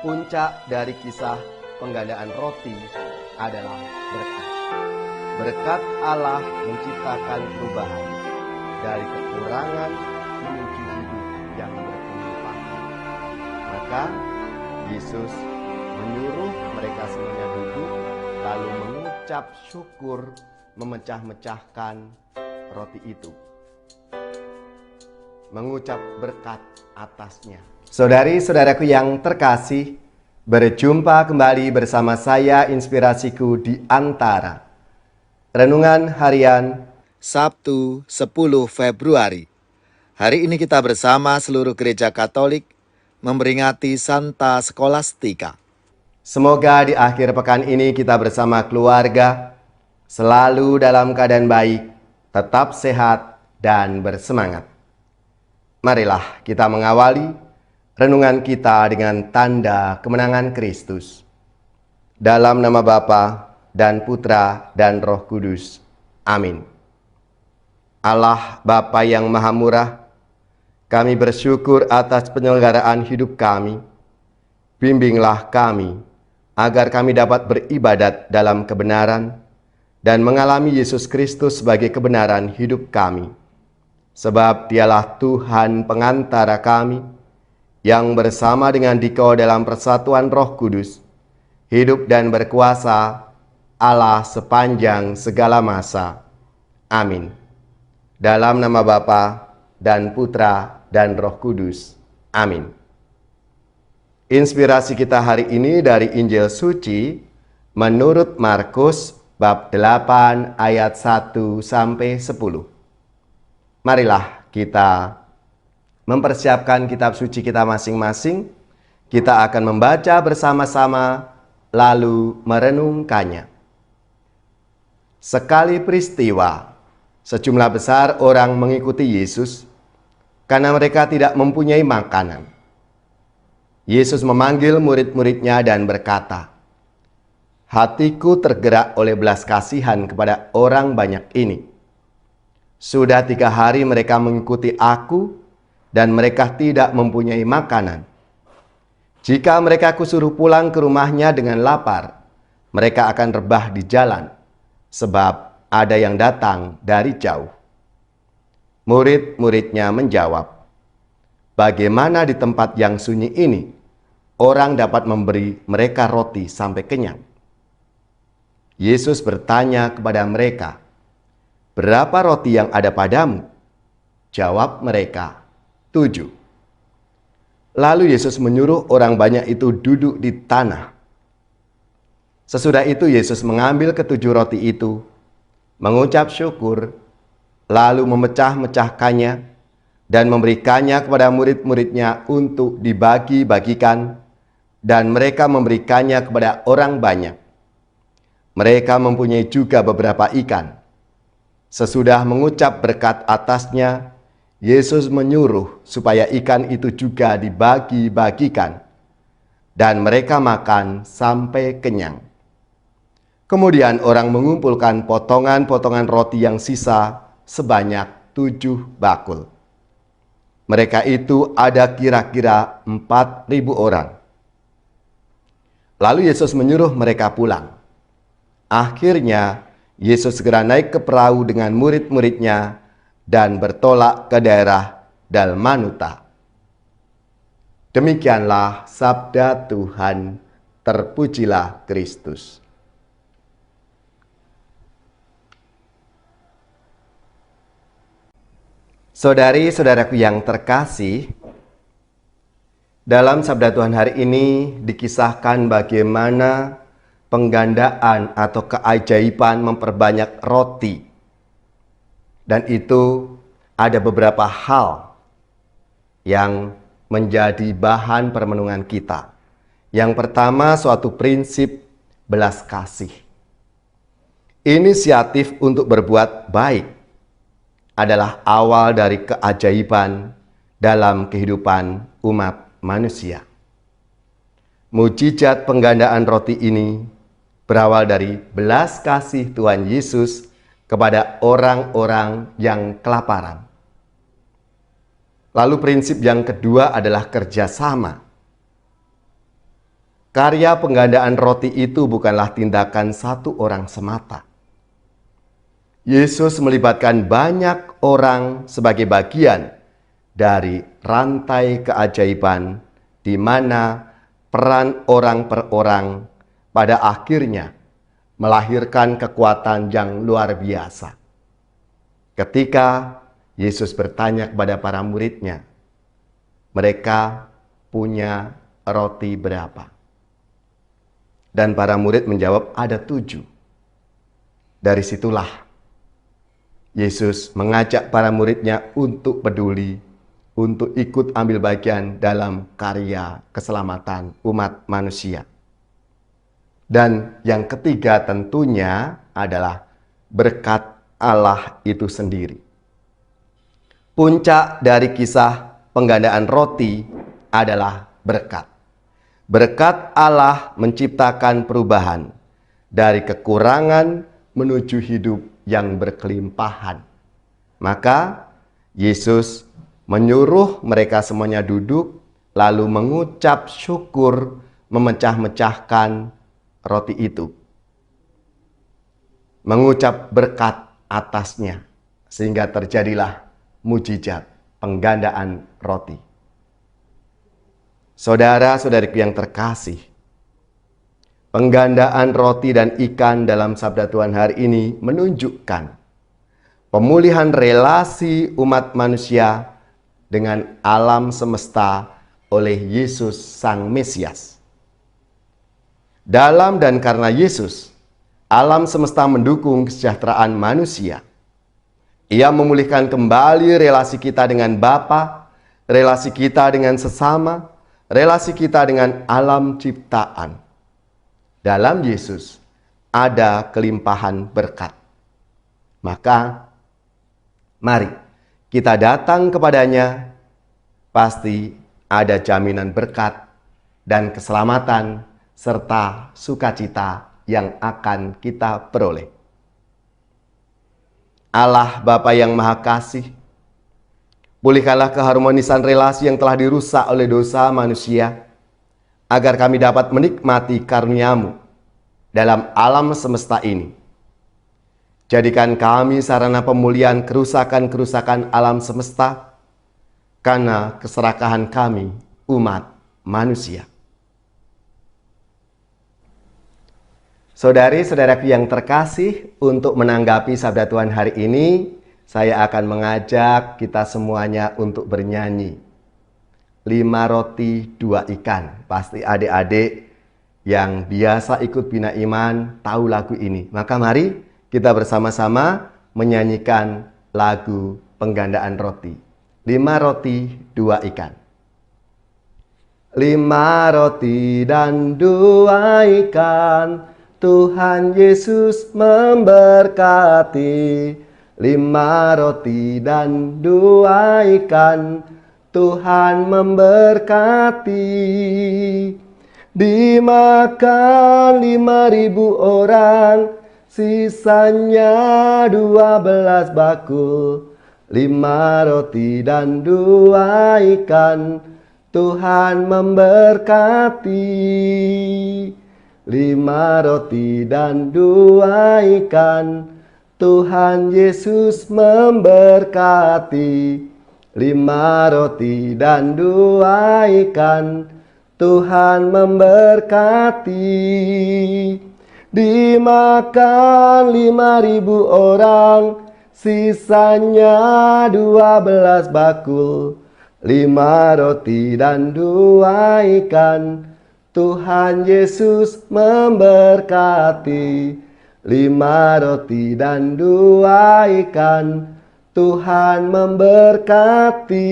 Puncak dari kisah penggandaan roti adalah berkat. Berkat Allah menciptakan perubahan dari kekurangan menuju hidup yang berkelimpahan. Maka Yesus menyuruh mereka semuanya duduk, lalu mengucap syukur, memecah-mecahkan roti itu, mengucap berkat atasnya. Saudari-saudaraku yang terkasih, berjumpa kembali bersama saya Inspirasiku di Antara. Renungan Harian Sabtu 10 Februari. Hari ini kita bersama seluruh gereja Katolik memperingati Santa Scholastica. Semoga di akhir pekan ini kita bersama keluarga selalu dalam keadaan baik, tetap sehat dan bersemangat. Marilah kita mengawali renungan kita dengan tanda kemenangan Kristus. Dalam nama Bapa dan Putra dan Roh Kudus. Amin. Allah Bapa yang Maha Murah, kami bersyukur atas penyelenggaraan hidup kami. Bimbinglah kami agar kami dapat beribadat dalam kebenaran dan mengalami Yesus Kristus sebagai kebenaran hidup kami. Sebab Dialah Tuhan pengantara kami, yang bersama dengan Dikau dalam persatuan Roh Kudus, hidup dan berkuasa Allah sepanjang segala masa. Amin. Dalam nama Bapa dan Putra dan Roh Kudus. Amin. Inspirasi kita hari ini dari Injil Suci menurut Markus bab 8 ayat 1 sampai 10. Marilah kita mempersiapkan kitab suci kita masing-masing. Kita akan membaca bersama-sama lalu merenungkannya. Sekali peristiwa, sejumlah besar orang mengikuti Yesus karena mereka tidak mempunyai makanan. Yesus memanggil murid-muridnya dan berkata, "Hatiku tergerak oleh belas kasihan kepada orang banyak ini. Sudah 3 hari mereka mengikuti aku dan mereka tidak mempunyai makanan. Jika mereka kusuruh pulang ke rumahnya dengan lapar, mereka akan rebah di jalan, sebab ada yang datang dari jauh." Murid-muridnya menjawab, "Bagaimana di tempat yang sunyi ini orang dapat memberi mereka roti sampai kenyang?" Yesus bertanya kepada mereka, "Berapa roti yang ada padamu?" Jawab mereka, 7. Lalu Yesus menyuruh orang banyak itu duduk di tanah. Sesudah itu Yesus mengambil ke-7 roti itu, mengucap syukur, lalu memecah-mecahkannya dan memberikannya kepada murid-muridnya untuk dibagi-bagikan, dan mereka memberikannya kepada orang banyak. Mereka mempunyai juga beberapa ikan. Sesudah mengucap berkat atasnya, Yesus menyuruh supaya ikan itu juga dibagi-bagikan, dan mereka makan sampai kenyang. Kemudian orang mengumpulkan potongan-potongan roti yang sisa sebanyak 7 bakul. Mereka itu ada kira-kira 4.000 orang. Lalu Yesus menyuruh mereka pulang. Akhirnya Yesus segera naik ke perahu dengan murid-muridnya dan bertolak ke daerah Dalmanuta. Demikianlah sabda Tuhan. Terpujilah Kristus. Saudari-saudaraku yang terkasih, dalam sabda Tuhan hari ini dikisahkan bagaimana penggandaan atau keajaiban memperbanyak roti. Dan itu ada beberapa hal yang menjadi bahan permenungan kita. Yang pertama, suatu prinsip belas kasih. Inisiatif untuk berbuat baik adalah awal dari keajaiban dalam kehidupan umat manusia. Mujizat penggandaan roti ini berawal dari belas kasih Tuhan Yesus kepada orang-orang yang kelaparan. Lalu prinsip yang kedua adalah kerjasama. karya penggandaan roti itu bukanlah tindakan satu orang semata. Yesus melibatkan banyak orang sebagai bagian dari rantai keajaiban di mana peran orang per orang pada akhirnya melahirkan kekuatan yang luar biasa. Ketika Yesus bertanya kepada para muridnya, mereka punya roti berapa? Dan para murid menjawab, ada 7. Dari situlah Yesus mengajak para muridnya untuk peduli, untuk ikut ambil bagian dalam karya keselamatan umat manusia. Dan yang ketiga tentunya adalah berkat Allah itu sendiri. Puncak dari kisah penggandaan roti adalah berkat. Berkat Allah menciptakan perubahan dari kekurangan menuju hidup yang berkelimpahan. Maka Yesus menyuruh mereka semuanya duduk, lalu mengucap syukur, memecah-mecahkan roti itu. Mengucap berkat atasnya, sehingga terjadilah mujizat penggandaan roti. Saudara-saudariku yang terkasih, penggandaan roti dan ikan dalam sabda Tuhan hari ini menunjukkan pemulihan relasi umat manusia dengan alam semesta oleh Yesus Sang Mesias. Dalam dan karena Yesus, alam semesta mendukung kesejahteraan manusia. Ia memulihkan kembali relasi kita dengan Bapa, relasi kita dengan sesama, relasi kita dengan alam ciptaan. Dalam Yesus ada kelimpahan berkat. Maka mari kita datang kepadanya, pasti ada jaminan berkat dan keselamatan serta sukacita yang akan kita peroleh. Allah Bapa yang Maha Kasih, pulihkanlah keharmonisan relasi yang telah dirusak oleh dosa manusia, agar kami dapat menikmati karunia-Mu dalam alam semesta ini. Jadikan kami sarana pemulihan kerusakan-kerusakan alam semesta, karena keserakahan kami, umat manusia. Saudari-saudaraku yang terkasih, untuk menanggapi sabda Tuhan hari ini, saya akan mengajak kita semuanya untuk bernyanyi 5 roti 2 ikan. Pasti adik-adik yang biasa ikut Bina Iman tahu lagu ini. Maka mari kita bersama-sama menyanyikan lagu penggandaan roti. 5 roti 2 ikan. 5 roti dan 2 ikan, Tuhan Yesus memberkati. 5 roti dan 2 ikan, Tuhan memberkati. Dimakan 5.000 orang, sisanya 12 bakul. 5 roti dan 2 ikan, Tuhan memberkati. 5 roti dan 2 ikan, Tuhan Yesus memberkati. 5 roti dan 2 ikan, Tuhan memberkati. Dimakan 5.000 orang, sisanya 12 bakul. 5 roti dan 2 ikan, Tuhan Yesus memberkati. 5 roti dan 2 ikan, Tuhan memberkati.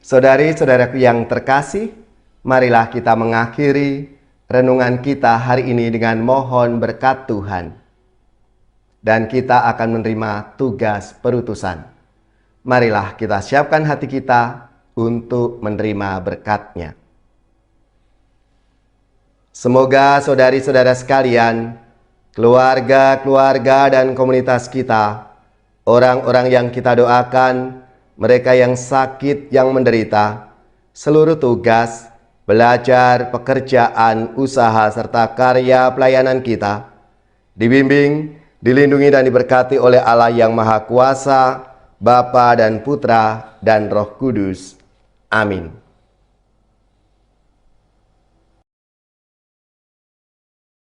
Saudari-saudaraku yang terkasih, marilah kita mengakhiri renungan kita hari ini dengan mohon berkat Tuhan. Dan kita akan menerima tugas perutusan. Marilah kita siapkan hati kita untuk menerima berkat-Nya. Semoga saudari-saudara sekalian, keluarga-keluarga dan komunitas kita, orang-orang yang kita doakan, mereka yang sakit, yang menderita, seluruh tugas, belajar, pekerjaan, usaha, serta karya pelayanan kita, dibimbing, dilindungi dan diberkati oleh Allah yang Maha Kuasa, Bapa dan Putra dan Roh Kudus. Amin.